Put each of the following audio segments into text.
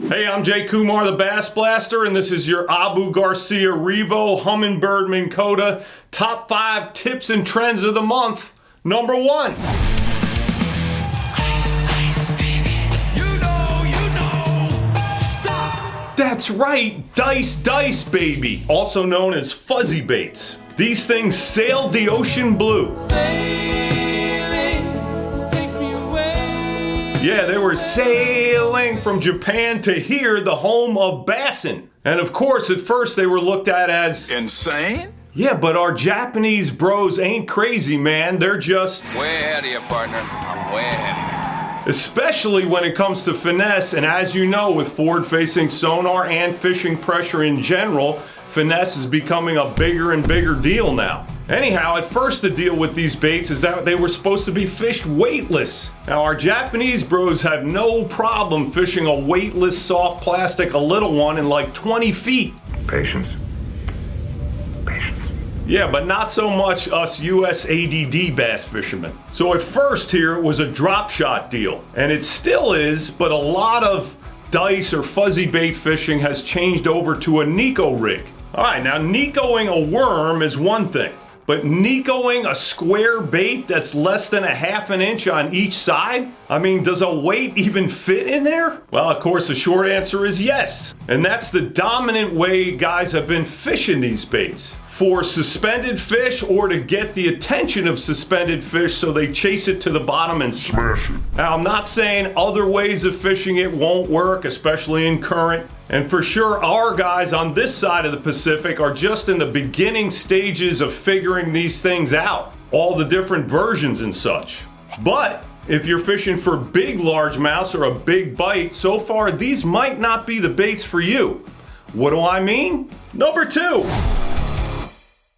Hey, I'm Jay Kumar, the BassBlaster, and this is your Abu Garcia REVO Humminbird Minn Kota top 5 tips and trends of the month. Number 1. That's right, dice, baby, also known as fuzzy baits. These things sailed the ocean blue. Yeah, they were sailing from Japan to here, the home of bassin'. And of course, at first they were looked at as insane? Yeah, but our Japanese bros ain't crazy, man. They're just way ahead of you, partner. I'm way ahead of you. Especially when it comes to finesse, and as you know, with forward-facing sonar and fishing pressure in general, finesse is becoming a bigger and bigger deal now. Anyhow, at first the deal with these baits is that they were supposed to be fished weightless. Now our Japanese bros have no problem fishing a weightless soft plastic, a little one, in like 20 feet. Patience. Yeah, but not so much us US ADD bass fishermen. So at first here it was a drop shot deal, and it still is, but a lot of dice or fuzzy bait fishing has changed over to a Neko rig. All right, now Nekoing a worm is one thing, but Nekoing a square bait that's less than 1/2 inch on each side? I mean, does a weight even fit in there? Well, of course, the short answer is yes. And that's the dominant way guys have been fishing these baits. For suspended fish, or to get the attention of suspended fish so they chase it to the bottom and smash it. Now, I'm not saying other ways of fishing it won't work, especially in current. And for sure, our guys on this side of the Pacific are just in the beginning stages of figuring these things out. All the different versions and such. But if you're fishing for big largemouths or a big bite, so far these might not be the baits for you. What do I mean? Number 2.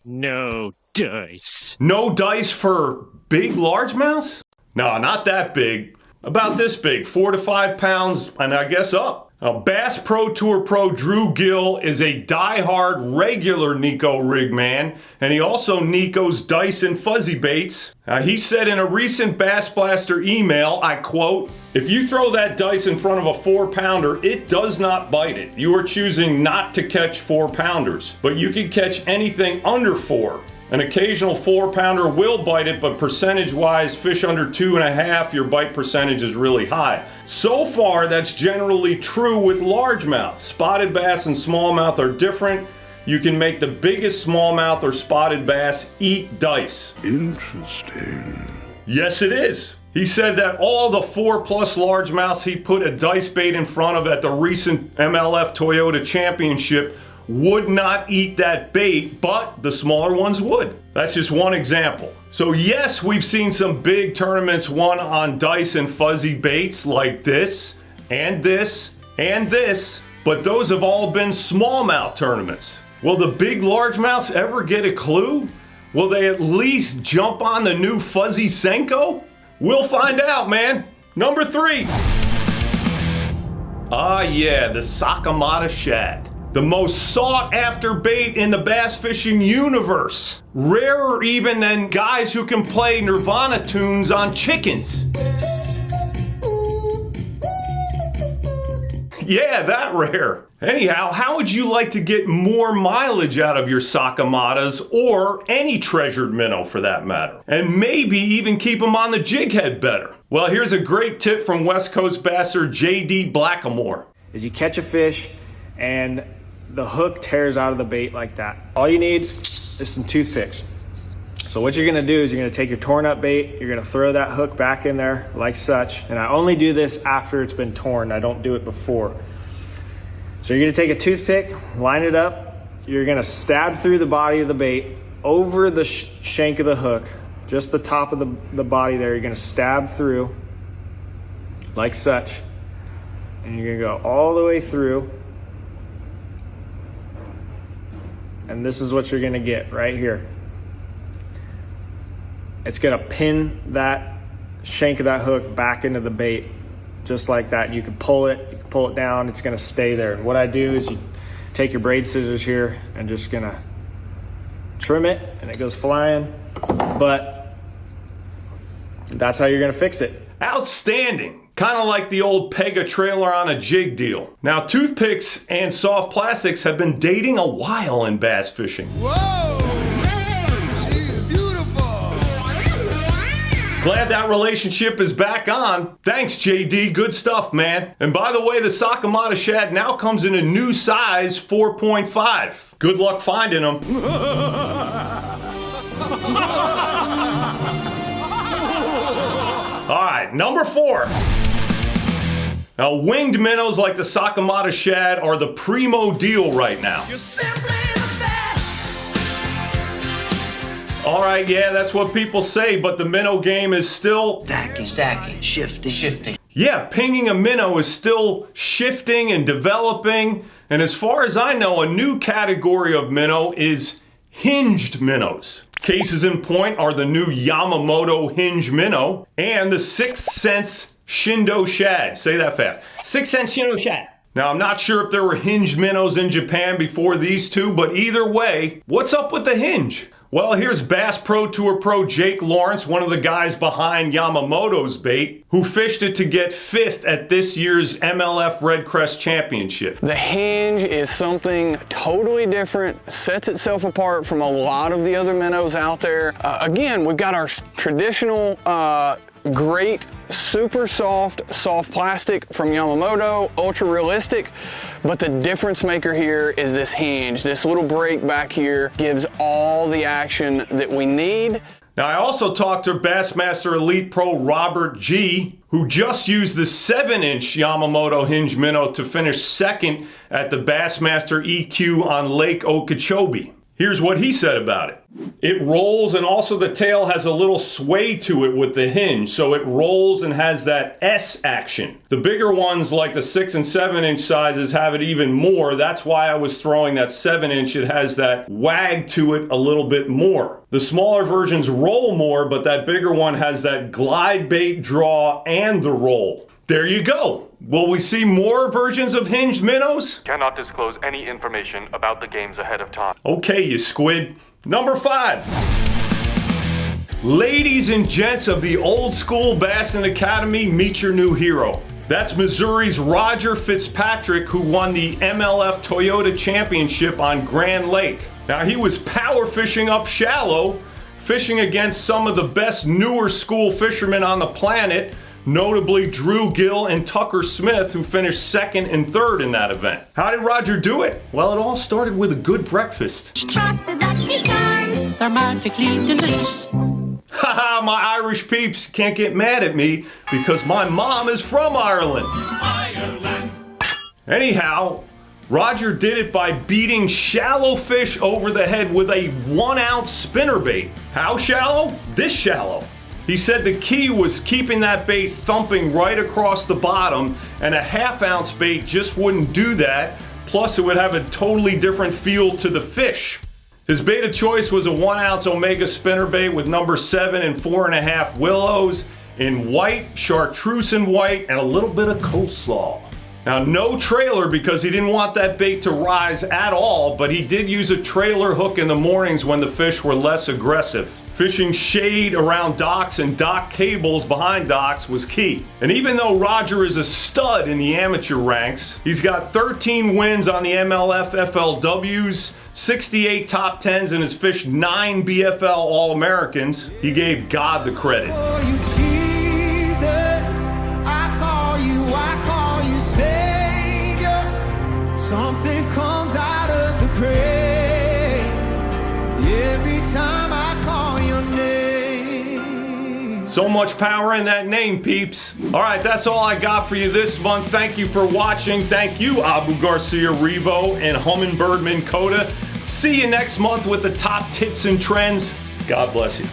No dice. No dice for big largemouths? No, not that big. About this big, 4 to 5 pounds, and I guess up. Now, Bass Pro Tour Pro Drew Gill is a die-hard regular Neko rig man, and he also Neko's dice and fuzzy baits. He said in a recent BassBlaster email, I quote, "If you throw that dice in front of a 4-pounder, it does not bite it. You are choosing not to catch 4-pounders, but you can catch anything under 4. An occasional 4-pounder will bite it, but percentage-wise, fish under 2.5, your bite percentage is really high." So far, that's generally true with largemouth. Spotted bass and smallmouth are different. You can make the biggest smallmouth or spotted bass eat dice. Interesting. Yes, it is. He said that all the 4+ largemouths he put a dice bait in front of at the recent MLF Toyota Championship would not eat that bait, but the smaller ones would. That's just one example. So yes, we've seen some big tournaments won on dice and fuzzy baits like this, and this, and this, but those have all been smallmouth tournaments. Will the big largemouths ever get a clue? Will they at least jump on the new fuzzy Senko? We'll find out, man. Number 3. Ah yeah, the Sakamata shad. The most sought after bait in the bass fishing universe. Rarer even than guys who can play Nirvana tunes on chickens. Yeah, that rare. Anyhow, how would you like to get more mileage out of your Sakamatas, or any treasured minnow for that matter? And maybe even keep them on the jig head better? Well, here's a great tip from West Coast basser JD Blackamore. Is you catch a fish and the hook tears out of the bait like that. All you need is some toothpicks. So what you're gonna do is you're gonna take your torn up bait, you're gonna throw that hook back in there like such. And I only do this after it's been torn, I don't do it before. So you're gonna take a toothpick, line it up, you're gonna stab through the body of the bait, over the shank of the hook, just the top of the body there, you're gonna stab through like such. And you're gonna go all the way through. And this is what you're gonna get right here. It's gonna pin that shank of that hook back into the bait, just like that. You can pull it down, it's gonna stay there. And what I do is you take your braid scissors here and just gonna trim it, and it goes flying. But that's how you're gonna fix it. Outstanding. Kind of like the old peg a trailer on a jig deal. Now, toothpicks and soft plastics have been dating a while in bass fishing. Whoa! She's beautiful! Glad that relationship is back on. Thanks, JD. Good stuff, man. And by the way, the Sakamata shad now comes in a new size, 4.5. Good luck finding them. All right, number 4. Now, winged minnows like the Sakamata shad are the primo deal right now. You're simply the best! All right, yeah, that's what people say, but the minnow game is still... Stacking, shifting. Yeah, pinging a minnow is still shifting and developing. And as far as I know, a new category of minnow is hinged minnows. Cases in point are the new Yamamoto Hinged Minnow and the Sixth Sense Shindo Shad. Say that fast. Sixth Sense Shindo Shad. Now, I'm not sure if there were hinged minnows in Japan before these two, but either way, what's up with the hinge? Well, here's Bass Pro Tour Pro Jake Lawrence, one of the guys behind Yamamoto's bait, who fished it to get 5th at this year's MLF Red Crest Championship. The hinge is something totally different, sets itself apart from a lot of the other minnows out there. Again, we've got our traditional great, super soft plastic from Yamamoto, ultra realistic. But the difference maker here is this hinge. This little break back here gives all the action that we need. Now, I also talked to Bassmaster Elite Pro Robert G, who just used the 7-inch Yamamoto Hinge Minnow to finish 2nd at the Bassmaster EQ on Lake Okeechobee. Here's what he said about it. It rolls, and also the tail has a little sway to it with the hinge, so it rolls and has that S action. The bigger ones, like the 6 and 7-inch sizes, have it even more. That's why I was throwing that 7-inch. It has that wag to it a little bit more. The smaller versions roll more, but that bigger one has that glide bait draw and the roll. There you go. Will we see more versions of hinged minnows? Cannot disclose any information about the games ahead of time. Okay, you squid. Number 5. Ladies and gents of the old school Bassin Academy, meet your new hero. That's Missouri's Roger Fitzpatrick, who won the MLF Toyota Championship on Grand Lake. Now, he was power fishing up shallow, fishing against some of the best newer school fishermen on the planet, notably Drew Gill and Tucker Smith, who finished 2nd and 3rd in that event. How did Roger do it? Well, it all started with a good breakfast. They're magically delicious. Haha, my Irish peeps can't get mad at me because my mom is from Ireland. Anyhow, Roger did it by beating shallow fish over the head with a 1-ounce spinnerbait. How shallow? This shallow. He said the key was keeping that bait thumping right across the bottom, and a 1/2-ounce bait just wouldn't do that. Plus, it would have a totally different feel to the fish. His bait of choice was a 1-ounce Omega spinnerbait with number 7 and 4.5 willows in white, chartreuse in white, and a little bit of coleslaw. Now, no trailer because he didn't want that bait to rise at all, but he did use a trailer hook in the mornings when the fish were less aggressive. Fishing shade around docks and dock cables behind docks was key. And even though Roger is a stud in the amateur ranks, he's got 13 wins on the MLF FLWs, 68 top 10s, and has fished 9 BFL All-Americans. He gave God the credit. Oh, you Jesus, I call you Savior. Something comes out of the grave every time I call your name. So much power in that name, peeps. All right, that's all I got for you this month. Thank you for watching. Thank you, Abu Garcia REVO and Humminbird Minn Kota. See you next month with the top tips and trends. God bless you.